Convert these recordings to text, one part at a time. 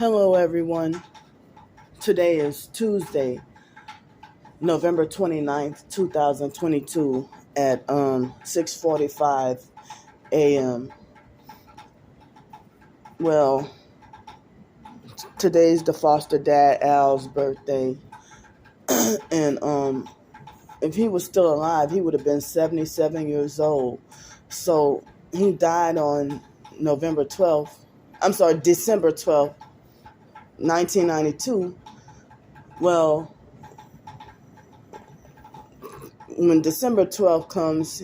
Hello, everyone. Today is Tuesday, November 29th, 2022 at 6:45 a.m. Well, today's the foster dad Al's birthday, and if he was still alive, he would have been 77 years old. So he died on December 12th, 1992. Well, when December 12th comes,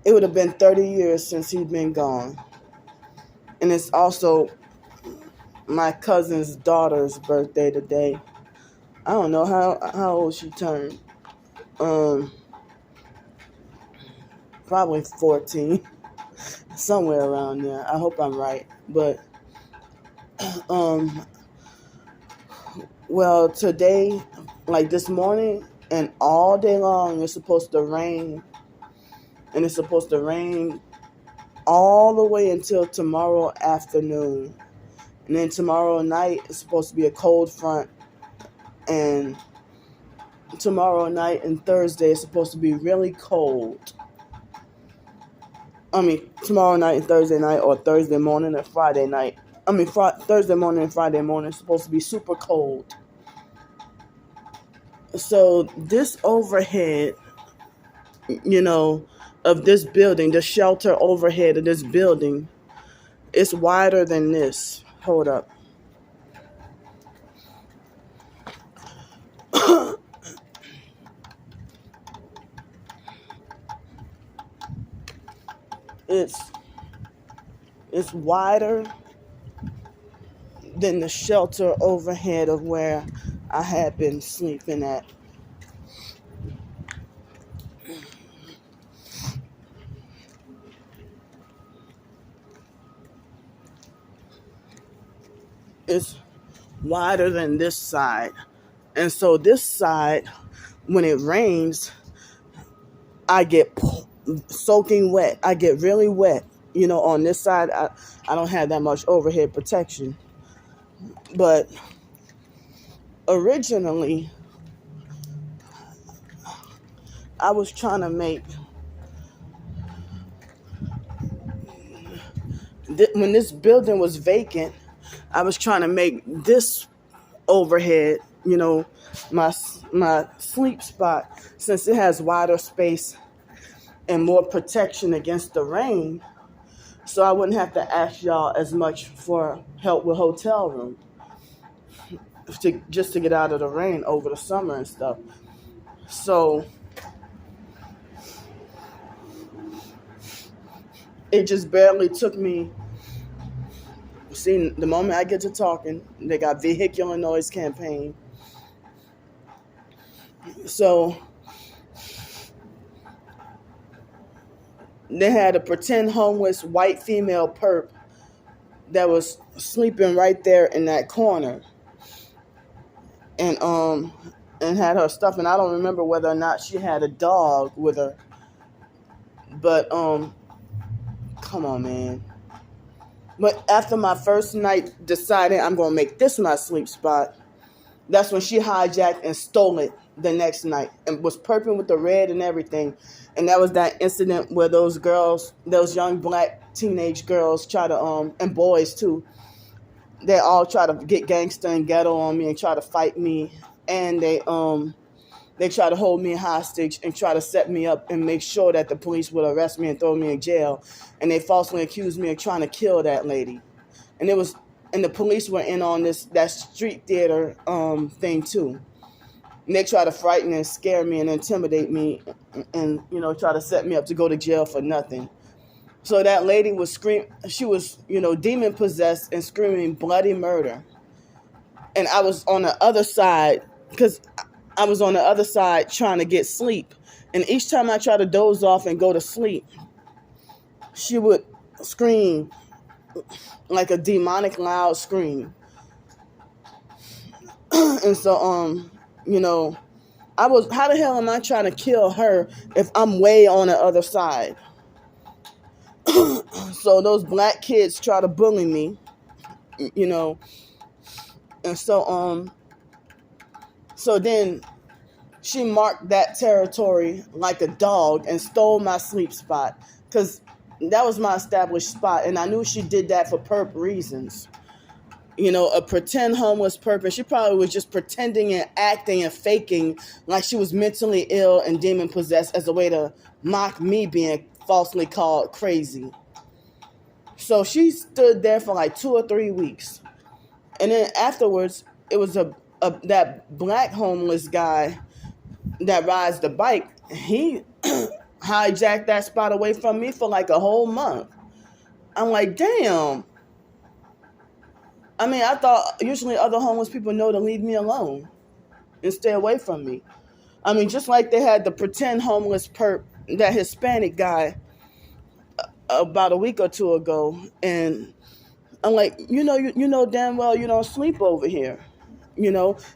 it would have been 30 years since he'd been gone. And it's also my cousin's daughter's birthday today. I don't know how old she turned. Probably 14. Somewhere around there. I hope I'm right. But well, today, like this morning and all day long, it's supposed to rain. And it's supposed to rain all the way until tomorrow afternoon. And then tomorrow night, it's supposed to be a cold front. And tomorrow night and Thursday, it's supposed to be really cold. Tomorrow night and Thursday night, or Thursday morning and Friday night. Thursday morning and Friday morning is supposed to be super cold. So this overhead, of this building, the shelter overhead of this building, is wider than this. Hold up. It's wider than the shelter overhead of where I had been sleeping at. It's wider than this side. And so this side, when it rains, I get soaking wet. I get really wet. On this side, I don't have that much overhead protection. But originally, I was trying to make, when this building was vacant, I was trying to make this overhead, my sleep spot, since it has wider space and more protection against the rain, so I wouldn't have to ask y'all as much for help with hotel room just to get out of the rain over the summer and stuff. So it just barely took me. See, the moment I get to talking, they got vehicular noise campaign. So they had a pretend homeless white female perp that was sleeping right there in that corner, and had her stuff. And I don't remember whether or not she had a dog with her. But come on, man. But after my first night deciding I'm going to make this my sleep spot, that's when she hijacked and stole it the next night and was perping with the red and everything. And that was that incident where those young black teenage girls try to, and boys too, they all try to get gangster and ghetto on me and try to fight me. And they try to hold me hostage and try to set me up and make sure that the police would arrest me and throw me in jail. And they falsely accused me of trying to kill that lady. And the police were in on that street theater thing too. And they try to frighten and scare me and intimidate me and try to set me up to go to jail for nothing. So that lady was screaming. She was, demon possessed and screaming bloody murder. And I was on the other side trying to get sleep. And each time I tried to doze off and go to sleep, she would scream like a demonic loud scream. And so, how the hell am I trying to kill her if I'm way on the other side? So those black kids try to bully me, And so then she marked that territory like a dog and stole my sleep spot, because that was my established spot, and I knew she did that for perp reasons. A pretend homeless perp, and she probably was just pretending and acting and faking like she was mentally ill and demon possessed as a way to mock me being falsely called crazy. So she stood there for like 2 or 3 weeks. And then afterwards, it was that black homeless guy that rides the bike. He hijacked that spot away from me for like a whole month. I'm like, damn. I mean, I thought usually other homeless people know to leave me alone and stay away from me. I mean, just like they had the pretend homeless perp, that Hispanic guy, about a week or two ago, and I'm like, you know damn well you don't sleep over here,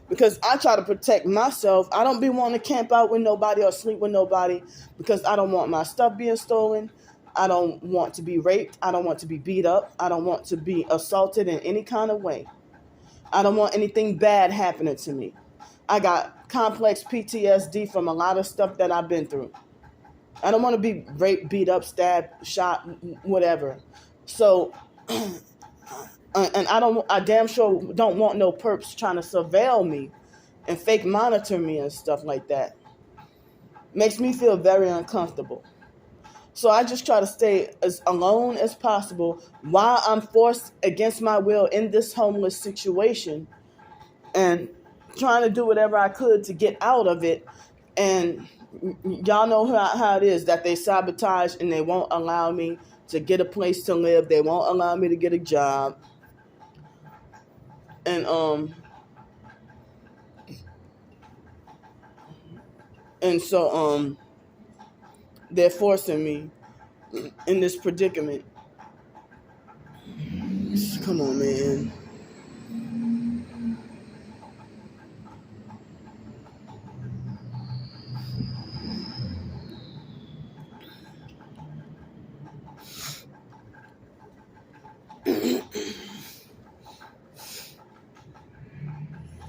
because I try to protect myself. I don't be wanting to camp out with nobody or sleep with nobody because I don't want my stuff being stolen. I don't want to be raped. I don't want to be beat up. I don't want to be assaulted in any kind of way. I don't want anything bad happening to me. I got complex PTSD from a lot of stuff that I've been through. I don't want to be raped, beat up, stabbed, shot, whatever. So, and I damn sure don't want no perps trying to surveil me and fake monitor me and stuff like that. Makes me feel very uncomfortable. So I just try to stay as alone as possible while I'm forced against my will in this homeless situation, and trying to do whatever I could to get out of it. And y'all know how it is, that they sabotage and they won't allow me to get a place to live. They won't allow me to get a job. And so they're forcing me in this predicament. Come on, man.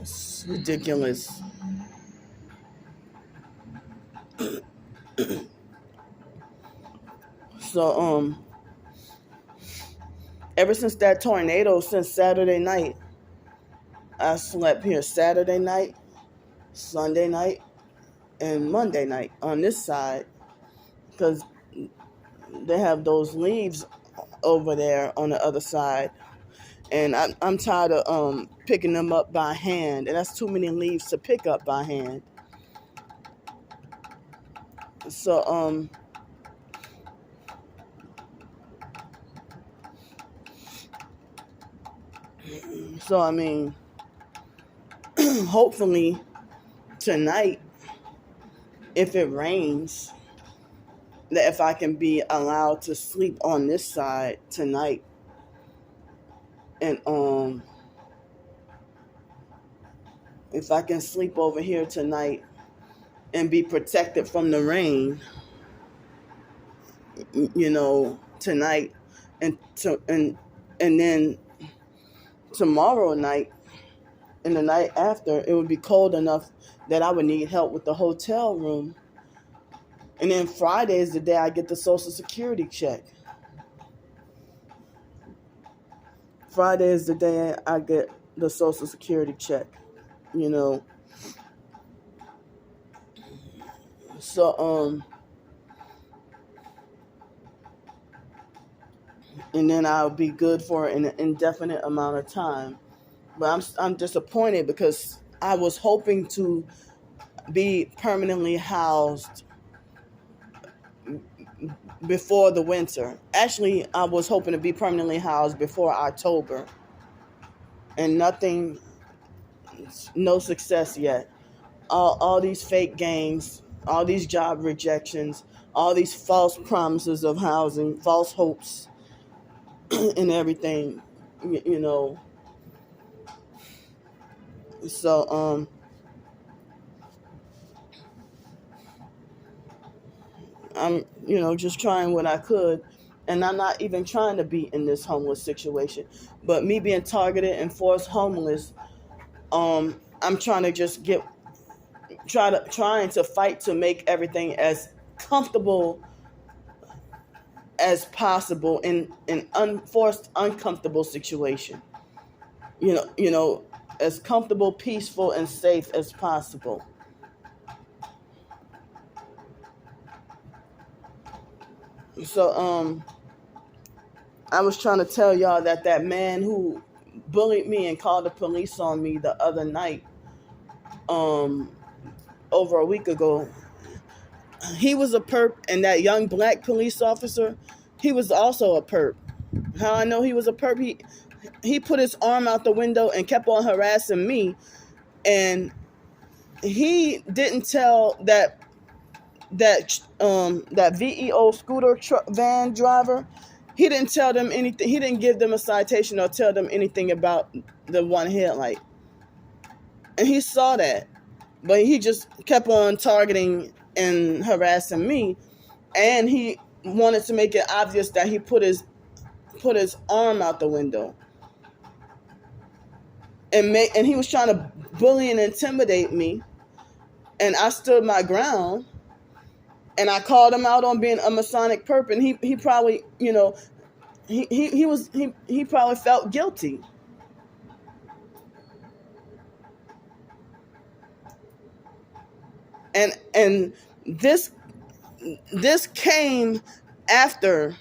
It's ridiculous. So, ever since that tornado, since Saturday night, I slept here Saturday night, Sunday night, and Monday night on this side, because they have those leaves over there on the other side. And I'm tired of picking them up by hand, and that's too many leaves to pick up by hand. So I mean, hopefully tonight, if it rains, that if I can be allowed to sleep on this side tonight, and if I can sleep over here tonight and be protected from the rain, tonight, and then tomorrow night and the night after, it would be cold enough that I would need help with the hotel room. And then Friday is the day I get the Social Security check. Friday is the day I get the Social Security check, So, and then I'll be good for an indefinite amount of time. But I'm disappointed because I was hoping to be permanently housed before the winter. Actually, I was hoping to be permanently housed before October. And no success yet. All these fake games, all these job rejections, all these false promises of housing, false hopes, and everything, So, I'm, just trying what I could. And I'm not even trying to be in this homeless situation. But me being targeted and forced homeless I'm trying to just trying to fight to make everything as comfortable as possible in an unforced, uncomfortable situation. As comfortable, peaceful, and safe as possible. So I was trying to tell y'all that man who bullied me and called the police on me the other night, um, over a week ago, he was a perp, and that young black police officer, he was also a perp. How I know he was a perp? He put his arm out the window and kept on harassing me, and he didn't tell that VEO scooter van driver. He didn't tell them anything. He didn't give them a citation or tell them anything about the one headlight. And he saw that, but he just kept on targeting and harassing me. And he wanted to make it obvious that he put his arm out the window. And he was trying to bully and intimidate me. And I stood my ground. And I called him out on being a Masonic perp, and he probably, he probably felt guilty. And this came after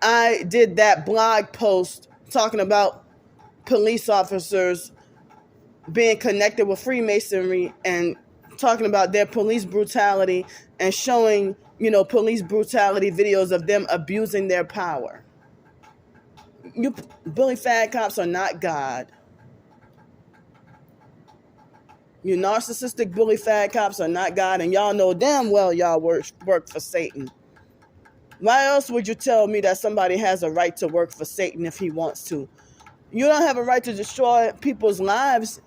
I did that blog post talking about police officers being connected with Freemasonry and talking about their police brutality and showing, police brutality videos of them abusing their power. You bully fat cops are not God. You narcissistic bully fat cops are not God, and y'all know damn well y'all work for Satan. Why else would you tell me that somebody has a right to work for Satan if he wants to? You don't have a right to destroy people's lives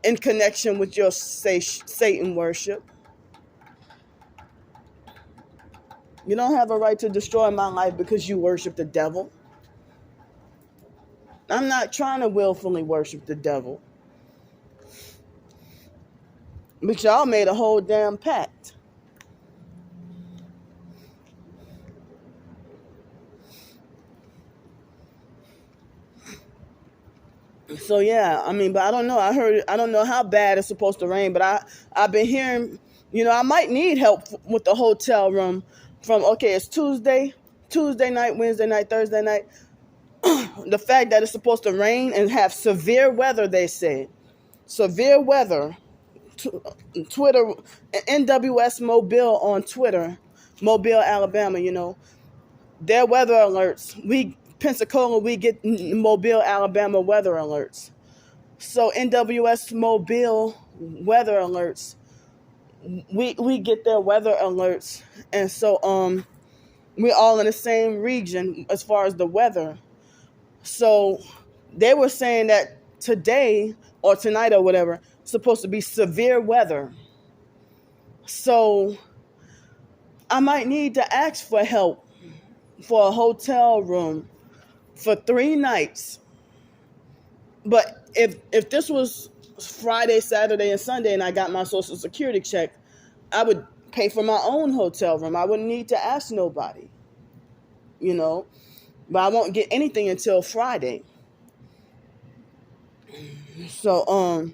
in connection with your Satan worship. You don't have a right to destroy my life because you worship the devil. I'm not trying to willfully worship the devil. But y'all made a whole damn pact. So yeah, but I don't know. I don't know how bad it's supposed to rain, but I've been hearing, I might need help with the hotel room it's Tuesday night, Wednesday night, Thursday night. The fact that it's supposed to rain and have severe weather, they said. Severe weather. Twitter, NWS Mobile on Twitter, Mobile, Alabama, their weather alerts. Pensacola, we get Mobile, Alabama weather alerts. So NWS Mobile weather alerts, we get their weather alerts. And so we're all in the same region as far as the weather. So they were saying that today or tonight or whatever, it's supposed to be severe weather. So I might need to ask for help for a hotel room for 3 nights. But if this was Friday, Saturday, and Sunday and I got my Social Security check, I would pay for my own hotel room. I wouldn't need to ask nobody, But I won't get anything until Friday. So,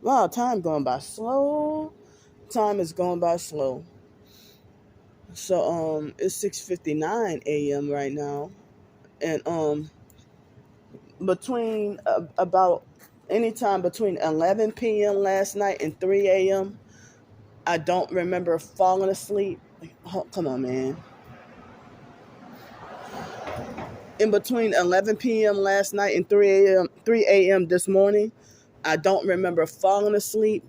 wow, time going by slow. Time is going by slow. So, it's 6:59 a.m. right now. And, between about any time between 11 p.m. last night and 3 a.m., I don't remember falling asleep. Oh, come on, man. In between 11 p.m. last night and 3 a.m. this morning, I don't remember falling asleep,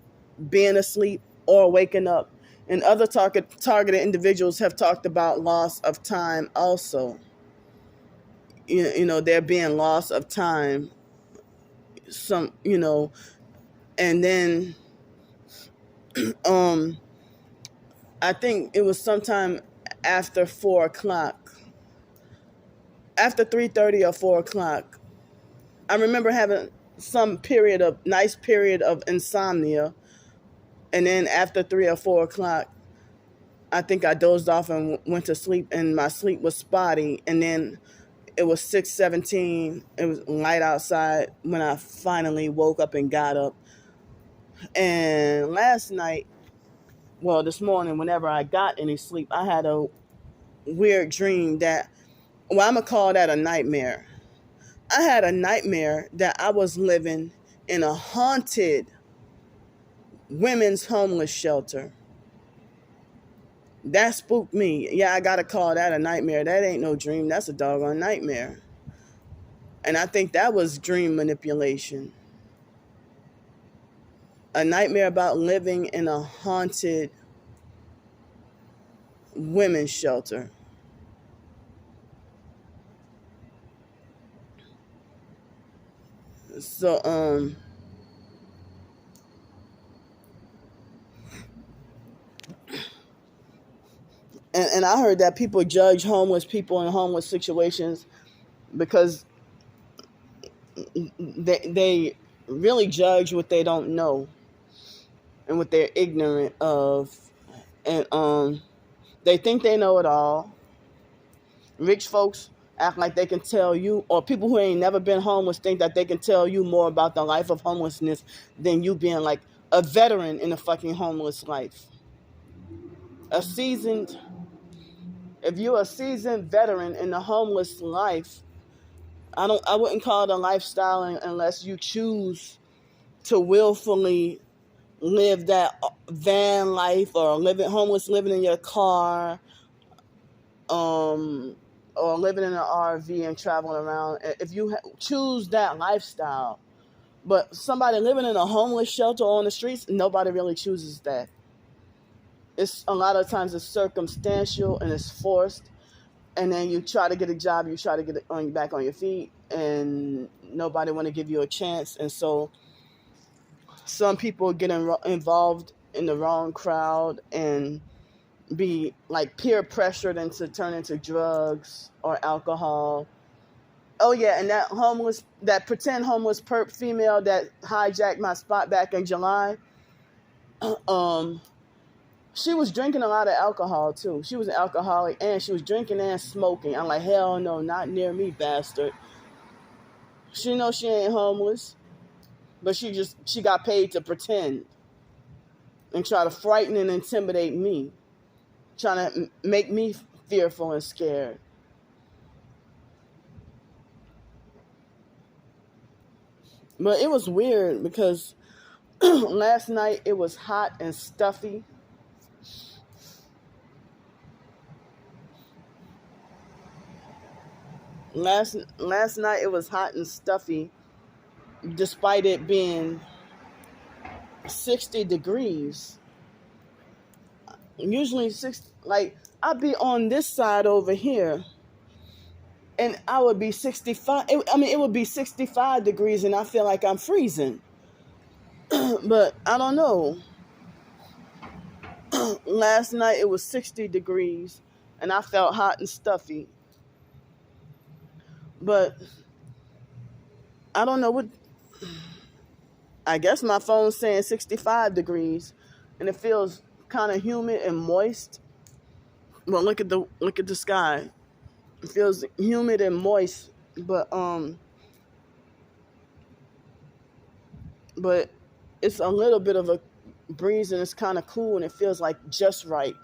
being asleep, or waking up. And other targeted individuals have talked about loss of time also. There being loss of time. And then I think it was sometime after 4 o'clock. After 3:30 or 4 o'clock, I remember having some nice period of insomnia, and then after 3 or 4 o'clock, I think I dozed off and went to sleep, and my sleep was spotty. And then it was 6:17. It was light outside when I finally woke up and got up. And last night, well, this morning, whenever I got any sleep, I had a weird dream that, well, I'm gonna call that a nightmare. I had a nightmare that I was living in a haunted women's homeless shelter. That spooked me. Yeah, I gotta call that a nightmare. That ain't no dream. That's a doggone nightmare. And I think that was dream manipulation. A nightmare about living in a haunted women's shelter. So, and I heard that people judge homeless people in homeless situations because they really judge what they don't know and what they're ignorant of. And they think they know it all. Rich folks act like they can tell you, or people who ain't never been homeless think that they can tell you more about the life of homelessness than you being like a veteran in the fucking homeless life. A seasoned, if you're a seasoned veteran in the homeless life, I wouldn't call it a lifestyle unless you choose to willfully live that van life, or living in your car, or living in an RV and traveling around. If you choose that lifestyle, but somebody living in a homeless shelter on the streets, nobody really chooses that. It's a lot of times it's circumstantial and it's forced, and then you try to get a job, you try to get back on your feet, and nobody want to give you a chance. And so some people get involved in the wrong crowd and be like peer pressured into turn into drugs or alcohol. Oh yeah, and that pretend homeless perp female that hijacked my spot back in July, um, she was drinking a lot of alcohol too. She was an alcoholic, and she was drinking and smoking. I'm like, hell no, not near me, bastard. She knows she ain't homeless, but she got paid to pretend and try to frighten and intimidate me, trying to make me fearful and scared. But it was weird because last night it was hot and stuffy. Last night it was hot and stuffy, despite it being 60 degrees. Usually I'd be on this side over here, and I would be 65. It would be 65 degrees, and I feel like I'm freezing. But I don't know. Last night it was 60 degrees, and I felt hot and stuffy. But I don't know what. I guess my phone's saying 65 degrees, and it feels kind of humid and moist. Well, look at the sky. It feels humid and moist, but it's a little bit of a breeze, and it's kind of cool, and it feels like just right.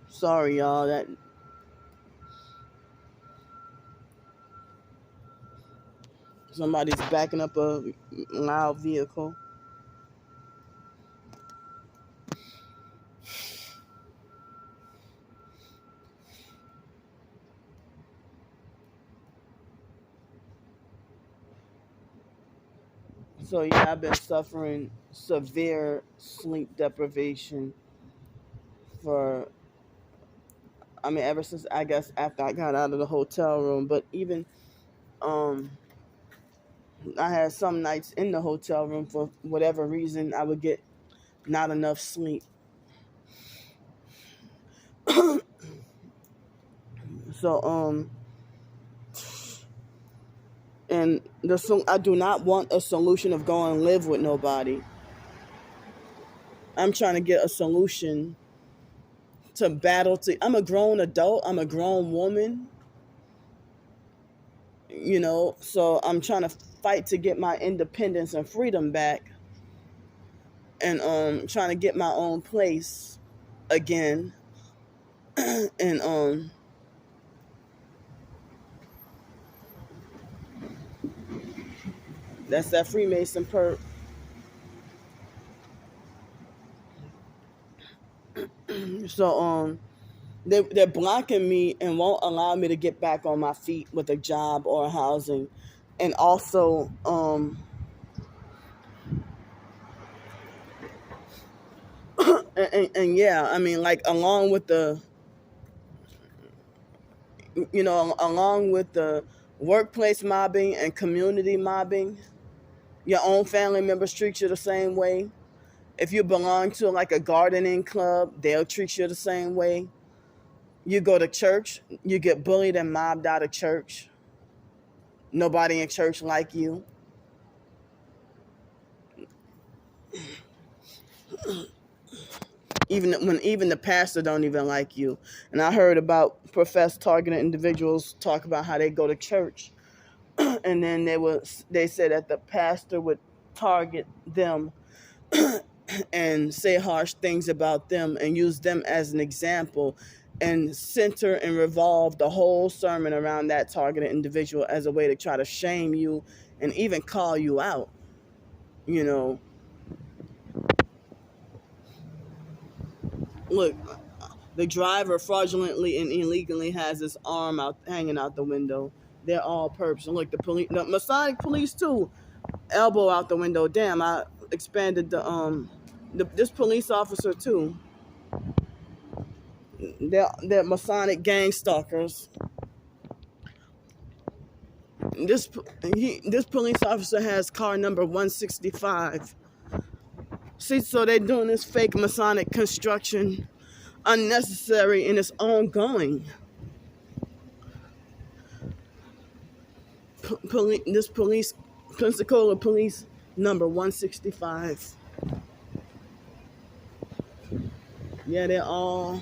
Sorry, y'all. That somebody's backing up a loud vehicle. So yeah, I've been suffering severe sleep deprivation for, ever since, I guess, after I got out of the hotel room. But even I had some nights in the hotel room for whatever reason I would get not enough sleep. So and I do not want a solution of go and live with nobody. I'm trying to get a solution to battle. I'm a grown adult. I'm a grown woman. So I'm trying to fight to get my independence and freedom back, and trying to get my own place again. And that's that Freemason perp. So they're blocking me and won't allow me to get back on my feet with a job or housing, and also and yeah, I mean, like, along with the workplace mobbing and community mobbing, your own family members treat you the same way. If you belong to like a gardening club, they'll treat you the same way. You go to church, you get bullied and mobbed out of church. Nobody in church like you. Even the pastor don't even like you. And I heard about professed targeted individuals talk about how they go to church, and then they said that the pastor would target them and say harsh things about them and use them as an example, and center and revolve the whole sermon around that targeted individual as a way to try to shame you and even call you out. Look, the driver fraudulently and illegally has his arm out hanging out the window. They're all perps. And look, the Masonic police too, elbow out the window. Damn, I expanded this police officer too. They're Masonic gang stalkers. This police officer has car number 165. See, so they're doing this fake Masonic construction, unnecessary, and it's ongoing. This police, Pensacola police number 165. Yeah, they're all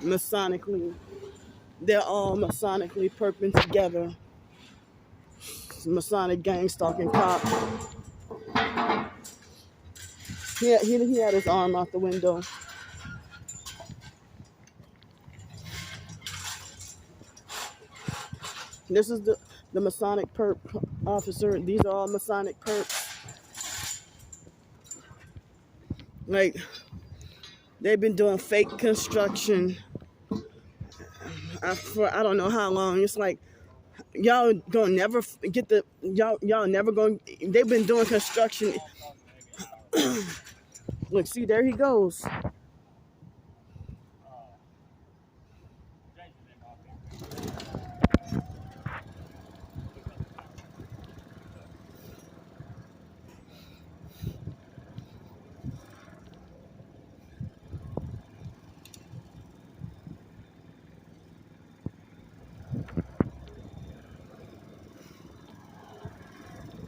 Masonically perping together. Masonic gang stalking cop. He had his arm out the window. This is the Masonic perp officer. These are all Masonic perps. Like, they've been doing fake construction for I don't know how long. It's like, y'all gonna never get y'all never gonna. They've been doing construction. Look, see, there he goes.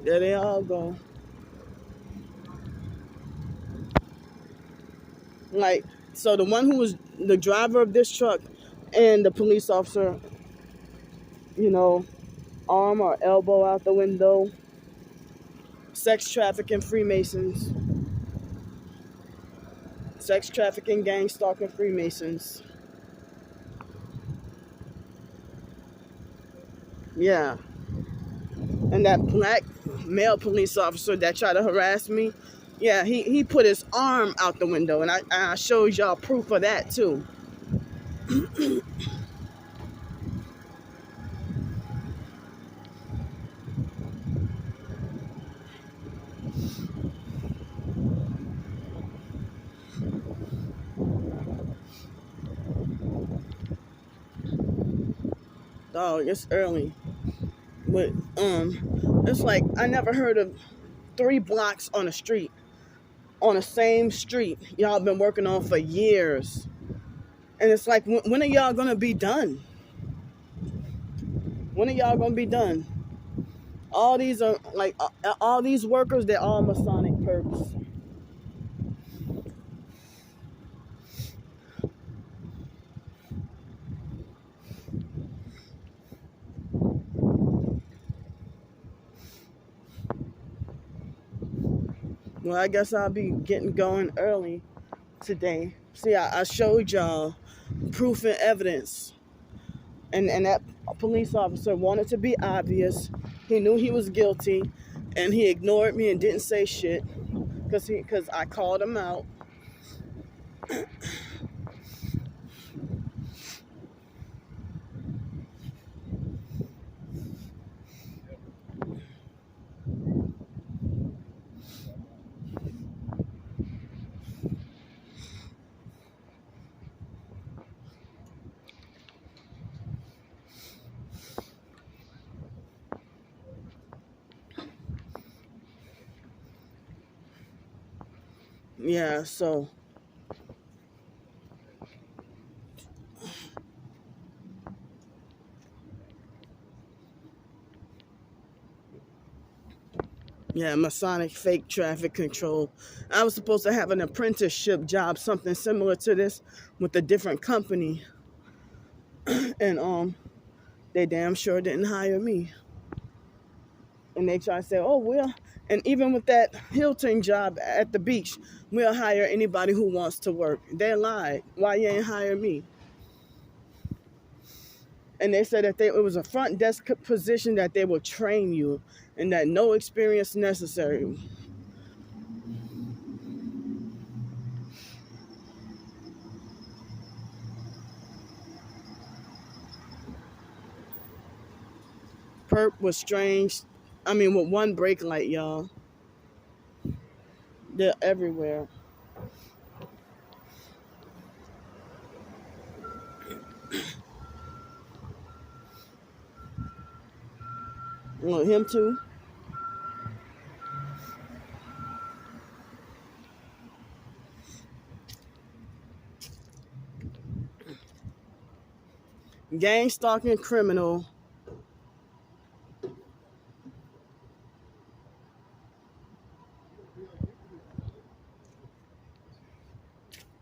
There they all go. Like, so the one who was the driver of this truck and the police officer, arm or elbow out the window, sex trafficking Freemasons, sex trafficking gang stalking Freemasons. Yeah. And that black male police officer that tried to harass me, yeah, he put his arm out the window, and I showed y'all proof of that too. Oh, it's early. But it's like I never heard of 3 blocks on the same street y'all been working on for years. And it's like, when are y'all gonna be done? When are y'all gonna be done? All these are like all these workers, they're all Masonic perps. Well, I guess I'll be getting going early today. See, I showed y'all proof and evidence. And that police officer wanted to be obvious. He knew he was guilty, and he ignored me and didn't say shit because I called him out. Yeah, so yeah, Masonic fake traffic control. I was supposed to have an apprenticeship job, something similar to this, with a different company, and they damn sure didn't hire me. And they try to say, oh, and even with that Hilton job at the beach, we'll hire anybody who wants to work. They lied. Why you ain't hire me? And they said that it was a front desk position, that they will train you and that no experience necessary. Perp was strange. I mean, with one brake light, y'all. They're everywhere. Well, him too. Gang stalking criminal.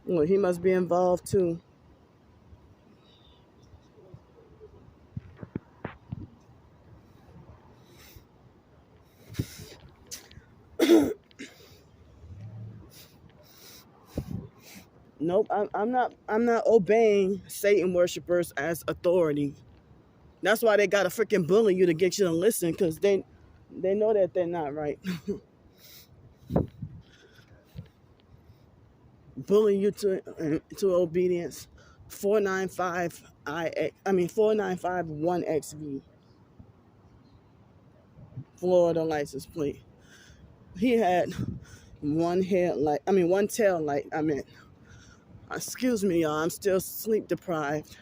Well, he must be involved too. Nope, I'm not. I'm not obeying Satan worshipers as authority. That's why they gotta freaking bully you to get you to listen, because they know that they're not right. Bully you to obedience. 495 I mean 4951XV, Florida license plate. He had one tail light. Excuse me, y'all. I'm still sleep deprived.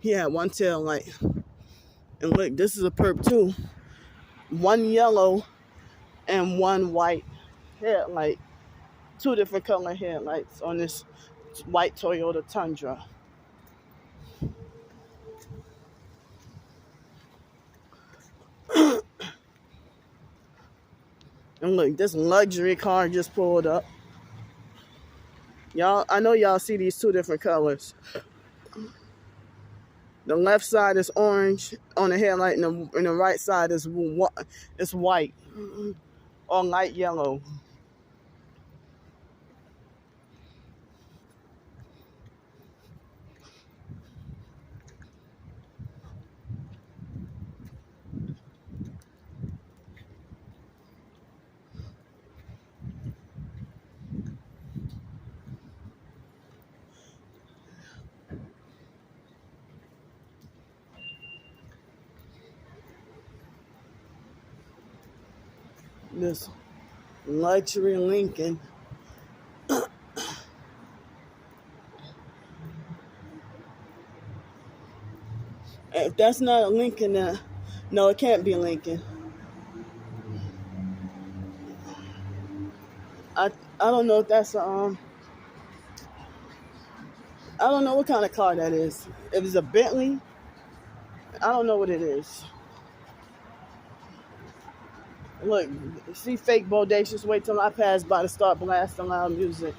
He had one tail light. And look, this is a perp too. One yellow and one white headlight. Two different color headlights on this white Toyota Tundra. And look, this luxury car just pulled up. Y'all, I know y'all see these two different colors. The left side is orange on the headlight, and the right side is white or light yellow. This luxury Lincoln. If that's not a Lincoln, No, it can't be Lincoln. I I don't know if that's I don't know what kind of car that is. If it's a Bentley, I don't know what it is. Look, see fake bodacious. Wait till I pass by to start blasting loud music.